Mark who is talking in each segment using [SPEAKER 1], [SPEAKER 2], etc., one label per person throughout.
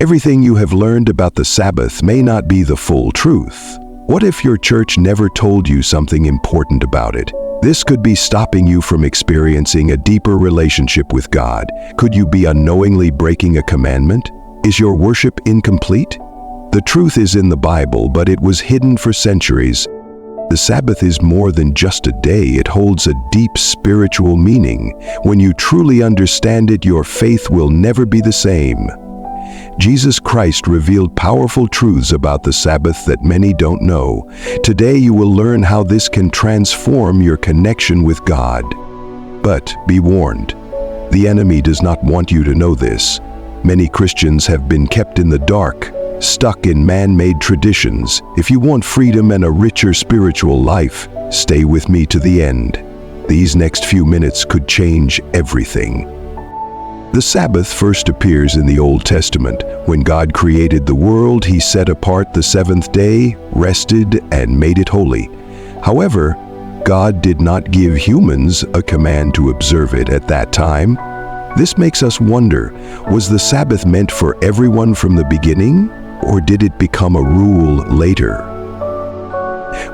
[SPEAKER 1] Everything you have learned about the Sabbath may not be the full truth. What if your church never told you something important about it? This could be stopping you from experiencing a deeper relationship with God. Could you be unknowingly breaking a commandment? Is your worship incomplete? The truth is in the Bible, but it was hidden for centuries. The Sabbath is more than just a day. It holds a deep spiritual meaning. When you truly understand it, your faith will never be the same. Jesus Christ revealed powerful truths about the Sabbath that many don't know. Today you will learn how this can transform your connection with God. But be warned, the enemy does not want you to know this. Many Christians have been kept in the dark, stuck in man-made traditions. If you want freedom and a richer spiritual life, stay with me to the end. These next few minutes could change everything. The Sabbath first appears in the Old Testament. When God created the world, He set apart the seventh day, rested, and made it holy. However, God did not give humans a command to observe it at that time. This makes us wonder, was the Sabbath meant for everyone from the beginning, or did it become a rule later?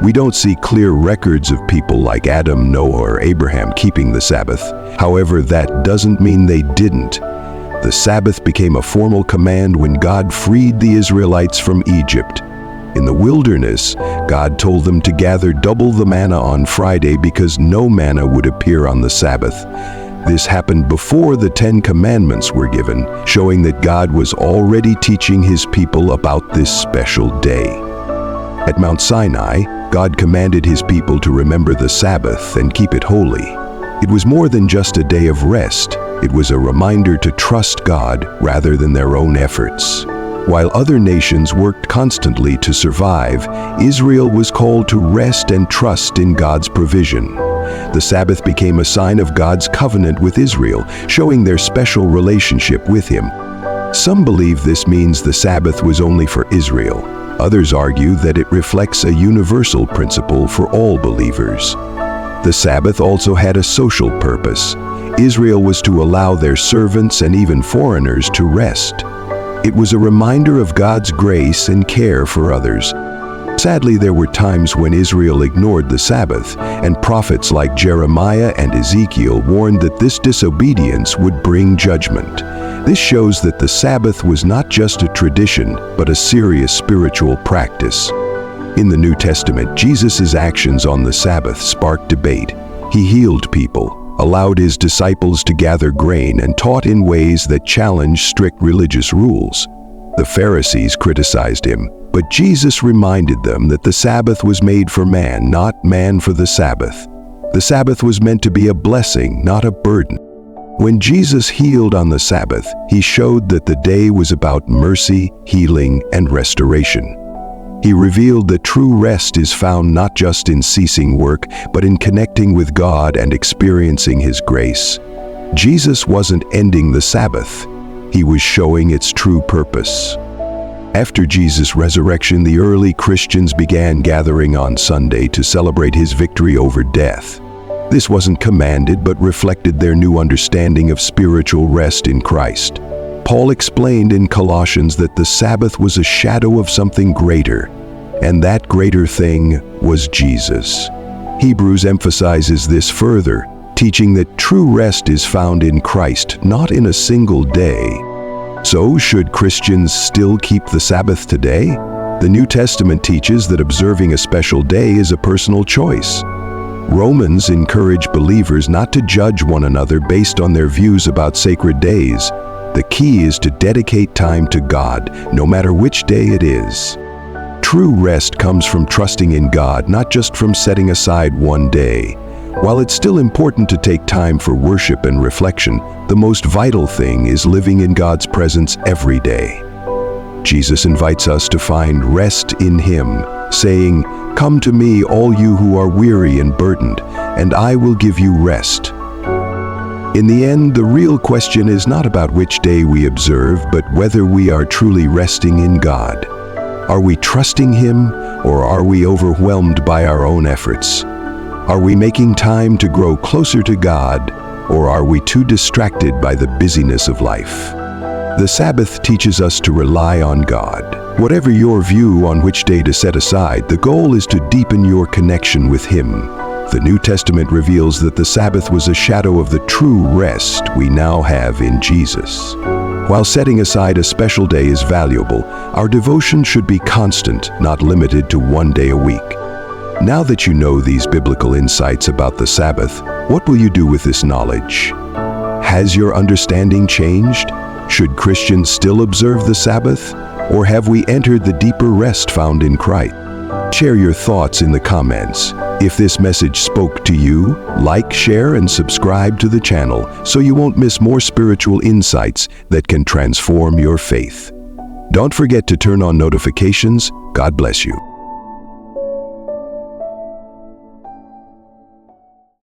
[SPEAKER 1] We don't see clear records of people like Adam, Noah, or Abraham keeping the Sabbath. However, that doesn't mean they didn't. The Sabbath became a formal command when God freed the Israelites from Egypt. In the wilderness, God told them to gather double the manna on Friday because no manna would appear on the Sabbath. This happened before the 10 Commandments were given, showing that God was already teaching His people about this special day. At Mount Sinai, God commanded His people to remember the Sabbath and keep it holy. It was more than just a day of rest. It was a reminder to trust God rather than their own efforts. While other nations worked constantly to survive, Israel was called to rest and trust in God's provision. The Sabbath became a sign of God's covenant with Israel, showing their special relationship with Him. Some believe this means the Sabbath was only for Israel. Others argue that it reflects a universal principle for all believers. The Sabbath also had a social purpose. Israel was to allow their servants and even foreigners to rest. It was a reminder of God's grace and care for others. Sadly, there were times when Israel ignored the Sabbath, and prophets like Jeremiah and Ezekiel warned that this disobedience would bring judgment. This shows that the Sabbath was not just a tradition, but a serious spiritual practice. In the New Testament, Jesus' actions on the Sabbath sparked debate. He healed people, allowed His disciples to gather grain, and taught in ways that challenged strict religious rules. The Pharisees criticized Him, but Jesus reminded them that the Sabbath was made for man, not man for the Sabbath. The Sabbath was meant to be a blessing, not a burden. When Jesus healed on the Sabbath, He showed that the day was about mercy, healing, and restoration. He revealed that true rest is found not just in ceasing work, but in connecting with God and experiencing His grace. Jesus wasn't ending the Sabbath. He was showing its true purpose. After Jesus' resurrection, the early Christians began gathering on Sunday to celebrate His victory over death. This wasn't commanded, but reflected their new understanding of spiritual rest in Christ. Paul explained in Colossians that the Sabbath was a shadow of something greater, and that greater thing was Jesus. Hebrews emphasizes this further, teaching that true rest is found in Christ, not in a single day. So, should Christians still keep the Sabbath today? The New Testament teaches that observing a special day is a personal choice. Romans encourage believers not to judge one another based on their views about sacred days. The key is to dedicate time to God, no matter which day it is. True rest comes from trusting in God, not just from setting aside one day. While it's still important to take time for worship and reflection, the most vital thing is living in God's presence every day. Jesus invites us to find rest in Him, saying, "Come to me, all you who are weary and burdened, and I will give you rest." In the end, the real question is not about which day we observe, but whether we are truly resting in God. Are we trusting Him, or are we overwhelmed by our own efforts? Are we making time to grow closer to God, or are we too distracted by the busyness of life? The Sabbath teaches us to rely on God. Whatever your view on which day to set aside, the goal is to deepen your connection with Him. The New Testament reveals that the Sabbath was a shadow of the true rest we now have in Jesus. While setting aside a special day is valuable, our devotion should be constant, not limited to one day a week. Now that you know these biblical insights about the Sabbath, what will you do with this knowledge? Has your understanding changed? Should Christians still observe the Sabbath? Or have we entered the deeper rest found in Christ? Share your thoughts in the comments. If this message spoke to you, like, share, and subscribe to the channel so you won't miss more spiritual insights that can transform your faith. Don't forget to turn on notifications. God bless you.